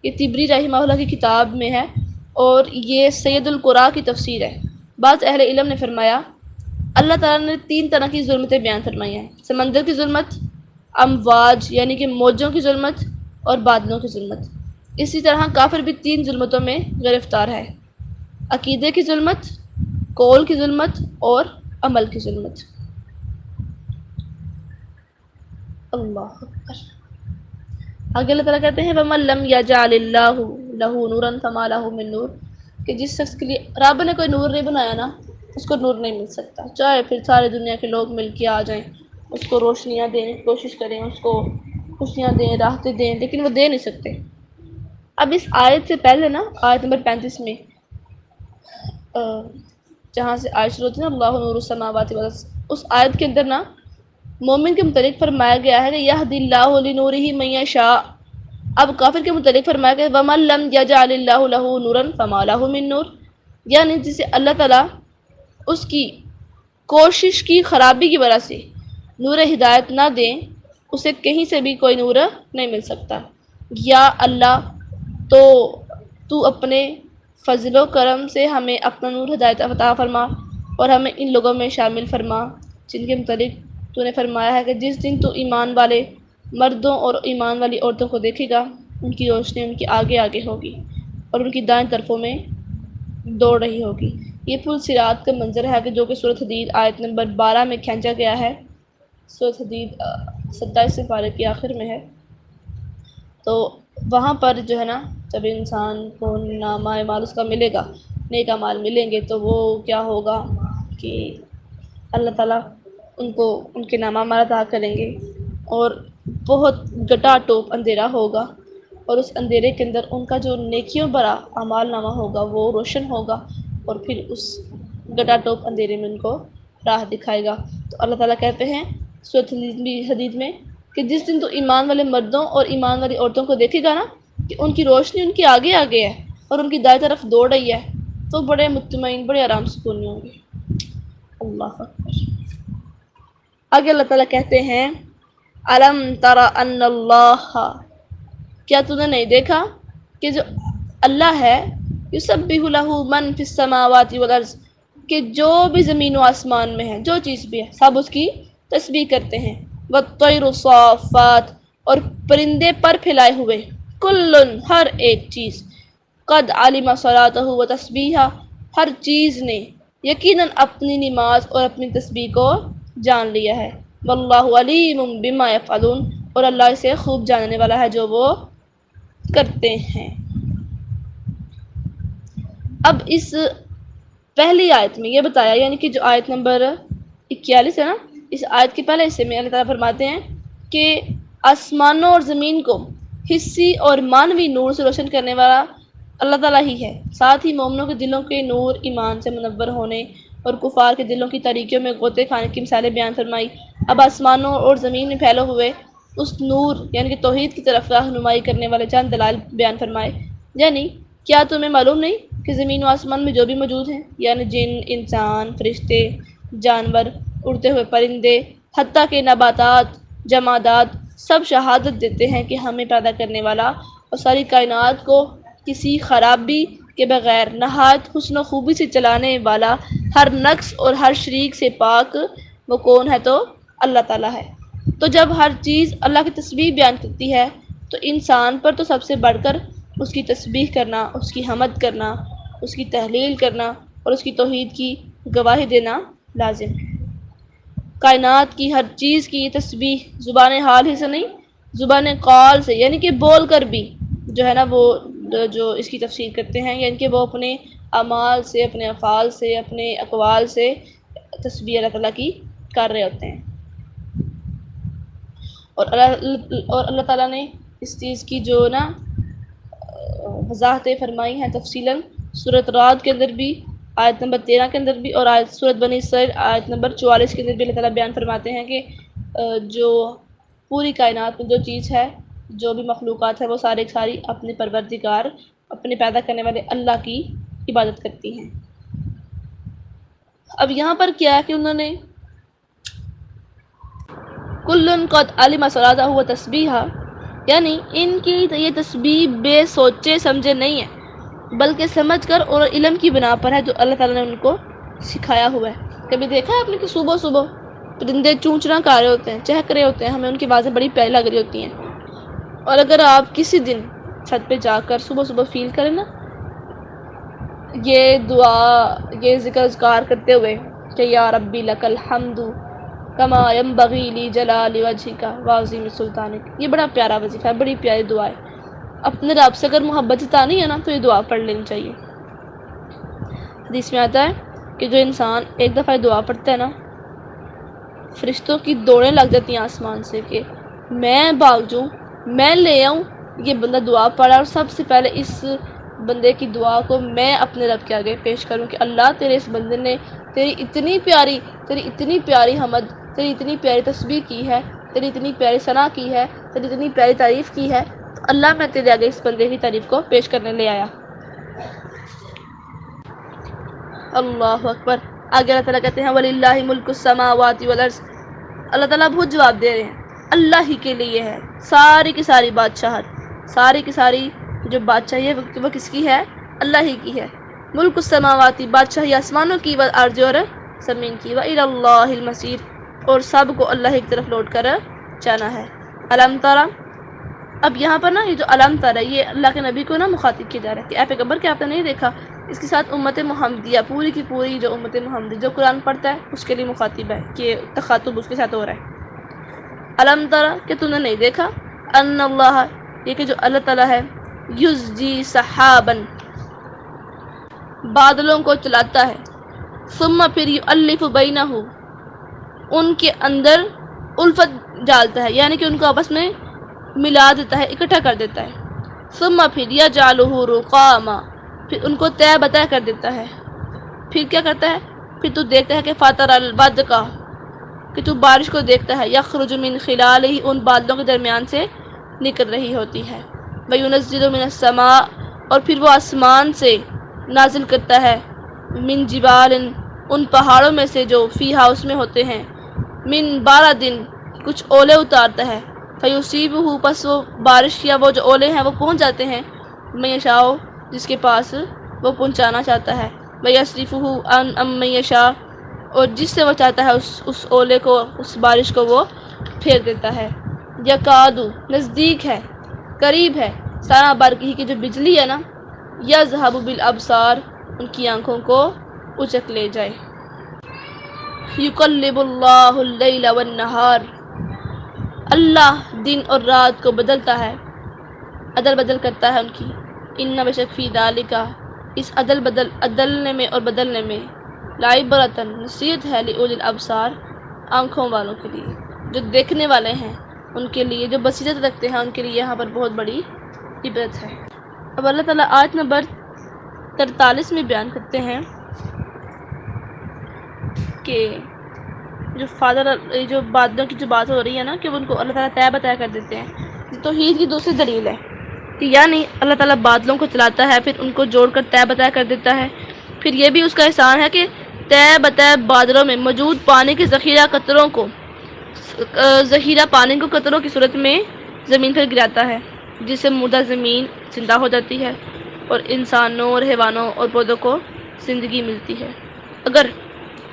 یہ طبری رحمہ اللہ کی کتاب میں ہے اور یہ سید القراء کی تفسیر ہے۔ بعض اہل علم نے فرمایا اللہ تعالیٰ نے 3 طرح کی ظلمتیں بیان فرمائی ہیں: سمندر کی ظلمت، امواج یعنی کہ موجوں کی ظلمت، اور بادلوں کی ظلمت۔ اسی طرح کافر بھی 3 ظلمتوں میں گرفتار ہے: عقیدے کی ظلمت، قول کی ظلمت اور عمل کی ظلمت۔ اللہ اکبر۔ آگے اللہ تعالیٰ کہتے ہیں وَمَن لَّمْ يَجْعَلِ اللَّهُ لَهُ نُورًا فَمَا لَهُ مِن نُور، کہ جس شخص کے لیے رب نے کوئی نور نہیں بنایا نا، اس کو نور نہیں مل سکتا، چاہے پھر سارے دنیا کے لوگ مل کے آ جائیں، اس کو روشنیاں دینے کی کوشش کریں، اس کو خوشیاں دیں، راحتیں دیں، لیکن وہ دے نہیں سکتے۔ اب اس آیت سے پہلے نا، آیت نمبر 35 میں جہاں سے آیت شروع ہوتی ہے نا اللہ نور السماوات والارض، اس آیت کے اندر نا مومن کے متعلق فرمایا گیا ہے کہ یہدی اللہ لنورہ من یشاء۔ اب کافر کے متعلق فرمایا گیا ومن لم یجعل اللہ لہ نورا فما لہ من نور، یعنی جسے اللہ تعالیٰ اس کی کوشش کی خرابی کی وجہ سے نور ہدایت نہ دیں، اسے کہیں سے بھی کوئی نور نہیں مل سکتا۔ یا اللہ تو اپنے فضل و کرم سے ہمیں اپنا نور ہدایت عطا فرما اور ہمیں ان لوگوں میں شامل فرما جن کے متعلق تو نے فرمایا ہے کہ جس دن تو ایمان والے مردوں اور ایمان والی عورتوں کو دیکھے گا، ان کی روشنی ان کی آگے آگے ہوگی اور ان کی دائیں طرفوں میں دوڑ رہی ہوگی۔ یہ پل صراط کا منظر ہے کہ جو کہ سورۃ حدید آیت نمبر 12 میں کھینچا گیا ہے، سورۃ حدید 27 پارے کی آخر میں ہے۔ تو وہاں پر جو ہے نا جب انسان کو نامہ اعمال اس کا ملے گا، نیک اعمال ملیں گے، تو وہ کیا ہوگا کہ اللہ تعالیٰ ان کو ان کے نامہ اعمال عطا کریں گے اور بہت گٹا ٹوپ اندھیرا ہوگا، اور اس اندھیرے کے اندر ان کا جو نیکیوں بھرا اعمال نامہ ہوگا وہ روشن ہوگا، اور پھر اس گٹا ٹوپ اندھیرے میں ان کو راہ دکھائے گا۔ تو اللہ تعالیٰ کہتے ہیں سورۃ حدید میں کہ جس دن تو ایمان والے مردوں اور ایمان والی عورتوں کو دیکھے گا نا کہ ان کی روشنی ان کے آگے آگے ہے اور ان کی دائیں طرف دوڑ رہی ہے، تو بڑے مطمئن، بڑے آرام سکون میں ہوں گے۔ اللہ اکبر۔ آگے اللہ تعالیٰ کہتے ہیں الم تر ان اللہ، کیا تو نے نہیں دیکھا کہ جو اللہ ہے یسبح لہ من فی السماوات والارض، کہ جو بھی زمین و آسمان میں ہے، جو چیز بھی ہے سب اس کی تسبیح کرتے ہیں۔ والطیر صافات، اور پرندے پر پھیلائے ہوئے، کل ہر ایک چیز، قد علم صلاتہ و تسبیحہ، ہر چیز نے یقیناً اپنی نماز اور اپنی تسبیح کو جان لیا ہے۔ واللہ علیم بما یفعلون، اور اللہ اسے خوب جاننے والا ہے جو وہ کرتے ہیں۔ اب اس پہلی آیت میں یہ بتایا، یعنی کہ جو آیت نمبر 41 ہے نا، اس آیت کے پہلے حصے میں اللہ تعالیٰ فرماتے ہیں کہ آسمانوں اور زمین کو حصی اور معنوی نور سے روشن کرنے والا اللہ تعالیٰ ہی ہے، ساتھ ہی مومنوں کے دلوں کے نور ایمان سے منور ہونے اور کفار کے دلوں کی تاریکیوں میں غوطے کھانے کی مثالیں بیان فرمائی۔ اب آسمانوں اور زمین میں پھیلے ہوئے اس نور یعنی کہ توحید کی طرف رہنمائی کرنے والے چند دلائل بیان فرمائے، یعنی کیا تمہیں معلوم نہیں کہ زمین و آسمان میں جو بھی موجود ہیں، یعنی جن، انسان، فرشتے، جانور، اڑتے ہوئے پرندے، حتیٰ کہ نباتات، جمادات، سب شہادت دیتے ہیں کہ ہمیں پیدا کرنے والا اور ساری کائنات کو کسی خرابی کے بغیر نہایت حسن و خوبی سے چلانے والا، ہر نقص اور ہر شریک سے پاک وہ کون ہے؟ تو اللہ تعالیٰ ہے۔ تو جب ہر چیز اللہ کی تسبیح بیان کرتی ہے تو انسان پر تو سب سے بڑھ کر اس کی تسبیح کرنا، اس کی حمد کرنا، اس کی تحلیل کرنا اور اس کی توحید کی گواہی دینا لازم ہے۔ کائنات کی ہر چیز کی یہ تسبیح زبان حال ہی سے نہیں، زبان قول سے، یعنی کہ بول کر بھی جو ہے نا وہ جو اس کی تفسیر کرتے ہیں، یعنی کہ وہ اپنے اعمال سے، اپنے افعال سے، اپنے اقوال سے تسبیح اللہ تعالیٰ کی کر رہے ہوتے ہیں۔ اور اللہ تعالیٰ نے اس چیز کی جو نا وضاحتیں فرمائی ہیں تفصیلاً سورۃ رعد کے اندر بھی، آیت نمبر 13 کے اندر بھی، اور سورۃ بنی اسرائیل آیت نمبر 44 کے اندر بھی اللہ تعالیٰ بیان فرماتے ہیں کہ جو پوری کائنات میں جو چیز ہے، جو بھی مخلوقات ہے، وہ ساری ساری اپنے پروردگار، اپنے پیدا کرنے والے اللہ کی عبادت کرتی ہیں۔ اب یہاں پر کیا ہے کہ انہوں نے کل قد علم صلاتہ و تسبیحہ، یعنی ان کی یہ تسبیح بے سوچے سمجھے نہیں ہے، بلکہ سمجھ کر اور علم کی بنا پر ہے جو اللہ تعالیٰ نے ان کو سکھایا ہوا ہے۔ کبھی دیکھا ہے آپ نے کہ صبح صبح پرندے چونچنا کر رہے ہوتے ہیں، چہک رہے ہوتے ہیں، ہمیں ان کی آوازیں بڑی پیاری لگ رہی ہوتی ہیں، اور اگر آپ کسی دن چھت پہ جا کر صبح صبح فیل کریں نا یہ دعا، یہ ذکر اذکار کرتے ہوئے کہ یا ربی لک الحمد کما ینبغی لی جلال وجہک وعظیم سلطانک، یہ بڑا پیارا وظیفہ ہے، بڑی پیاری دعا ہے۔ اپنے رب سے اگر محبت جتانی ہے نا تو یہ دعا پڑھ لینی چاہیے۔ حدیث میں آتا ہے کہ جو انسان ایک دفعہ دعا پڑھتا ہے نا، فرشتوں کی دوڑیں لگ جاتی ہیں آسمان سے کہ میں بھاگ جاؤں، میں لے آؤں یہ بندہ دعا پڑھا، اور سب سے پہلے اس بندے کی دعا کو میں اپنے رب کے آگے پیش کروں کہ اللہ تیرے اس بندے نے تیری اتنی پیاری حمد، تیری اتنی پیاری تسبیح کی ہے، تیری اتنی پیاری ثنا کی ہے، تیری اتنی پیاری تعریف کی ہے، تو اللہ میں تیرے آگے اس بندے کی تعریف کو پیش کرنے لے آیا۔ اللہ اکبر۔ آگے اللہ تعالیٰ کہتے ہیں وَلِلَّهِ مُلْكُ السَّمَاوَاتِ وَالْأَرْضِ، اللہ تعالیٰ بہت جواب دے رہے ہیں، اللہ ہی کے لیے ہے ساری کی ساری بادشاہت، ساری کی ساری جو بادشاہی ہے وہ کس کی ہے؟ اللہ ہی کی ہے۔ ملک السماواتی، بادشاہی آسمانوں کی، والارض اور زمین کی، وَإِلَى اللَّهِ الْمَصِيرُ، اور سب کو اللہ کی طرف لوٹ کر جانا ہے۔ علم ترى، اب یہاں پر نا یہ جو علم ترى یہ اللہ کے نبی کو نا مخاطب کیا جا رہا ہے کہ اے پیغمبر کیا آپ نے نہیں دیکھا؟ اس کے ساتھ امت محمدیہ پوری کی پوری جو امت محمدی جو قرآن پڑھتا ہے اس کے لیے مخاطب ہے کہ تخاطب اس کے ساتھ ہو رہا ہے۔ علم ترى، کہ تم نے نہیں دیکھا، ان اللہ، یہ کہ جو اللہ تعالیٰ ہے، یزجی سحابا، بادلوں کو چلاتا ہے، ثم پھر یؤلف بینہ، ان کے اندر الفت ڈالتا ہے، یعنی کہ ان کو آپس میں ملا دیتا ہے، اکٹھا کر دیتا ہے۔ ثم پھر یجعلہ رقاما، پھر ان کو طے بطے کر دیتا ہے۔ پھر کیا کرتا ہے؟ پھر تو دیکھتا ہے کہ فاتر البدق، کہ تو بارش کو دیکھتا ہے، یخرج من خلالہ، ان بادلوں کے درمیان سے نکل رہی ہوتی ہے۔ وَيُنَزِّلُ مِنَ السَّمَاءِ، اور پھر وہ آسمان سے نازل کرتا ہے، من جبال، ان پہاڑوں میں سے جو فیہا اس میں ہوتے ہیں، من بارد، کچھ اولے اتارتا ہے، فیصیبہ، پس وہ بارش یا وہ جو اولے ہیں وہ پہنچ جاتے ہیں، من یشاء، جس کے پاس وہ پہنچانا چاہتا ہے، ویصرفہ عن من یشاء، اور جس سے وہ چاہتا ہے اس اولے کو، اس بارش کو وہ پھیر دیتا ہے۔ یکاد، نزدیک ہے، قریب ہے، سنا برقہ، کی جو بجلی ہے نا، یذہب بالابصار، ان کی آنکھوں کو اچک لے جائے۔ یقلب اللہ اللیل والنہار، اللہ دن اور رات کو بدلتا ہے، عدل بدل کرتا ہے ان کی۔ ان بشک فی ذالک، اس عدلنے میں اور بدلنے میں، لعبرۃ، نصیحت ہے، لأولی الابصار، آنکھوں والوں کے لیے، جو دیکھنے والے ہیں ان کے لیے، جو بصیرت رکھتے ہیں ان کے لیے یہاں پر بہت بڑی عبرت ہے۔ اب اللہ تعالیٰ آیت نمبر 43 میں بیان کرتے ہیں کہ جو بادلوں کی جو بات ہو رہی ہے نا کہ ان کو اللہ تعالیٰ طے بطے کر دیتے ہیں، توحید کی دوسری دلیل ہے کہ یعنی اللہ تعالیٰ بادلوں کو چلاتا ہے، پھر ان کو جوڑ کر طے بطے کر دیتا ہے۔ پھر یہ بھی اس کا احسان ہے کہ طے بطے بادلوں میں موجود پانی کے ذخیرہ پانی کو قطروں کی صورت میں زمین پر گراتا ہے، جس سے مردہ زمین زندہ ہو جاتی ہے اور انسانوں اور حیوانوں اور پودوں کو زندگی ملتی ہے۔ اگر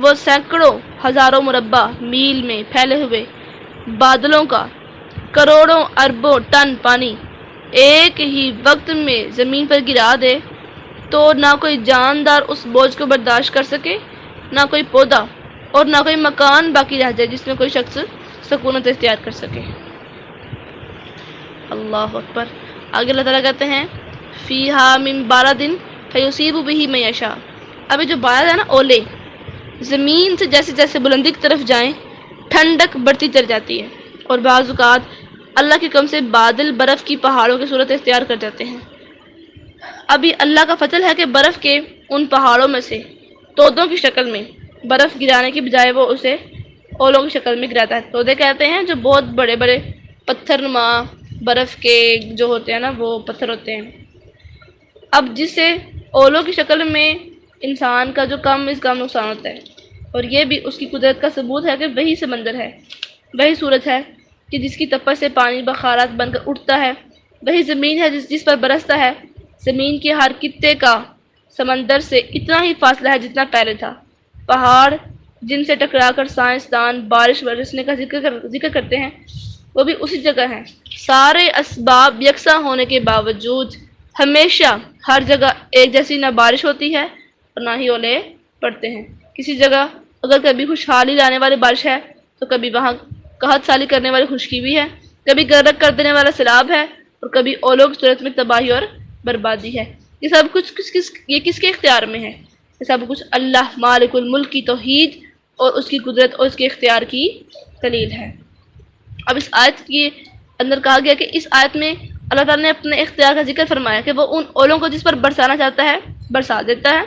وہ سینکڑوں ہزاروں مربع میل میں پھیلے ہوئے بادلوں کا کروڑوں اربوں ٹن پانی ایک ہی وقت میں زمین پر گرا دے تو نہ کوئی جاندار اس بوجھ کو برداشت کر سکے، نہ کوئی پودا اور نہ کوئی مکان باقی رہ جائے جس میں کوئی شخص سکونت اختیار کر سکے۔ اللہ اکبر۔ آگے اللہ تعالیٰ کہتے ہیں فیہا من بارد فیصیب بہ من یشاء، ابھی جو بارد ہے نا، اولے زمین سے جیسے جیسے بلندی کی طرف جائیں ٹھنڈک بڑھتی چل جاتی ہے، اور بعض اوقات اللہ کے کرم سے بادل برف کی پہاڑوں کی صورت اختیار کر جاتے ہیں۔ ابھی اللہ کا فضل ہے کہ برف کے ان پہاڑوں میں سے تودوں کی شکل میں برف گرانے کی بجائے وہ اسے اولوں کی شکل میں گراتا ہے۔ تودے کہتے ہیں جو بہت بڑے بڑے پتھر نما برف کے جو ہوتے ہیں نا وہ پتھر ہوتے ہیں۔ اب جس سے اولوں کی شکل میں انسان کا جو کم از کم نقصان ہوتا ہے، اور یہ بھی اس کی قدرت کا ثبوت ہے کہ وہی سمندر ہے، وہی صورت ہے کہ جس کی تپش سے پانی بخارات بن کر اٹھتا ہے، وہی زمین ہے جس پر برستا ہے۔ زمین کے ہر خطے کا سمندر سے اتنا ہی فاصلہ ہے جتنا پہلے تھا۔ پہاڑ جن سے ٹکرا کر سائنسدان بارش برسنے کا ذکر کرتے ہیں، وہ بھی اسی جگہ ہیں۔ سارے اسباب یکساں ہونے کے باوجود ہمیشہ ہر جگہ ایک جیسی نہ بارش ہوتی ہے اور نہ ہی اولے پڑتے ہیں۔ کسی جگہ اگر کبھی خوشحالی لانے والی بارش ہے تو کبھی وہاں قحط سالی کرنے والی خشکی بھی ہے، کبھی غرق کر دینے والا سیلاب ہے اور کبھی اولوں کی صورت میں تباہی اور بربادی ہے۔ یہ سب کچھ کس کے اختیار میں ہے؟ یہ سب کچھ اللہ مالک الملک کی توحید اور اس کی قدرت اور اس کے اختیار کی دلیل ہے۔ اب اس آیت کے اندر کہا گیا کہ اس آیت میں اللہ تعالیٰ نے اپنے اختیار کا ذکر فرمایا کہ وہ ان اولوں کو جس پر برسانا چاہتا ہے برسا دیتا ہے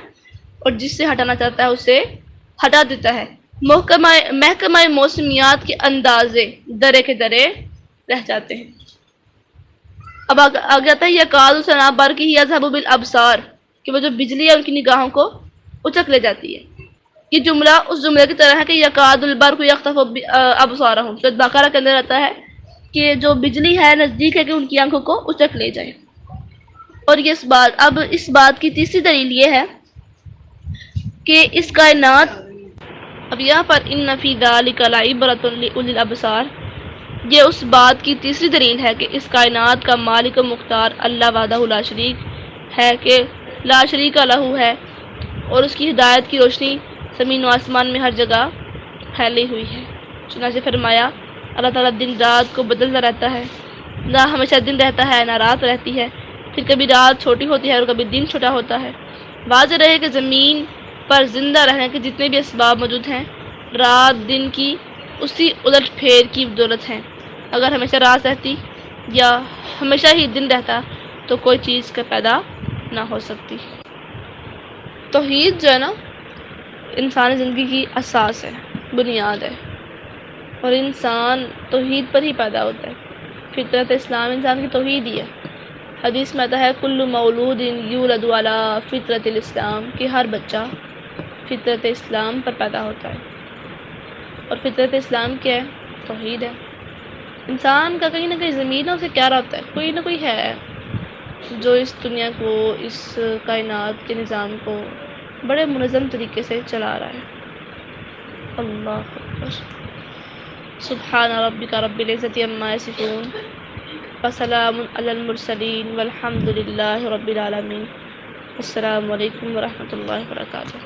اور جس سے ہٹانا چاہتا ہے اسے ہٹا دیتا ہے۔ محکمہ موسمیات کے اندازے درے کے درے رہ جاتے ہیں۔ اب آگے آتا ہے یکاد سنا برقہ یذھب بالابصار، کہ وہ جو بجلی ہے ان کی نگاہوں کو اچک لے جاتی ہے۔ یہ جملہ اس جملے کی طرح ہے کہ یکاد البرق یخطف ابصارہم، جو بقرہ کے اندر آتا ہے کہ جو بجلی ہے نزدیک ہے کہ ان کی آنکھوں کو اچک لے جائے۔ اور یہ اس بات کی تیسری دلیل یہ ہے کہ اس کائنات، اب یہاں پر ان فی ذلک لعبرۃ لاولی الابصار، یہ اس بات کی تیسری دلیل ہے کہ اس کائنات کا مالک و مختار اللہ وحدہ لا شریک ہے، کہ لا شریک لہ ہے، اور اس کی ہدایت کی روشنی زمین و آسمان میں ہر جگہ پھیلی ہوئی ہے۔ چنانچہ فرمایا اللہ تعالیٰ دن رات کو بدلتا رہتا ہے، نہ ہمیشہ دن رہتا ہے نہ رات رہتی ہے، پھر کبھی رات چھوٹی ہوتی ہے اور کبھی دن چھوٹا ہوتا ہے۔ واضح رہے کہ زمین پر زندہ رہنے کے جتنے بھی اسباب موجود ہیں، رات دن کی اسی الٹ پھیر کی بدولت ہیں۔ اگر ہمیشہ رات رہتی یا ہمیشہ ہی دن رہتا تو کوئی چیز کا پیدا نہ ہو سکتی۔ توحید جو ہے نا انسانی زندگی کی اساس ہے، بنیاد ہے، اور انسان توحید پر ہی پیدا ہوتا ہے۔ فطرت اسلام انسان کی توحید ہی ہے۔ حدیث میں آتا ہے کل مولود یولد علی فطرت الاسلام، کہ ہر بچہ فطرت اسلام پر پیدا ہوتا ہے۔ اور فطرت اسلام کیا ہے؟ توحید ہے۔ انسان کا کہیں نہ کہیں ضمیر اسے کیا رہتا ہے، کوئی نہ کوئی ہے جو اس دنیا کو، اس کائنات کے نظام کو بڑے منظم طریقے سے چلا رہا ہے۔ اللہ اکبر۔ سبحان ربک رب العزت عما یصفون وسلام علی المرسلین والحمد للہ رب العالمین۔ السلام علیکم ورحمۃ اللہ وبرکاتہ۔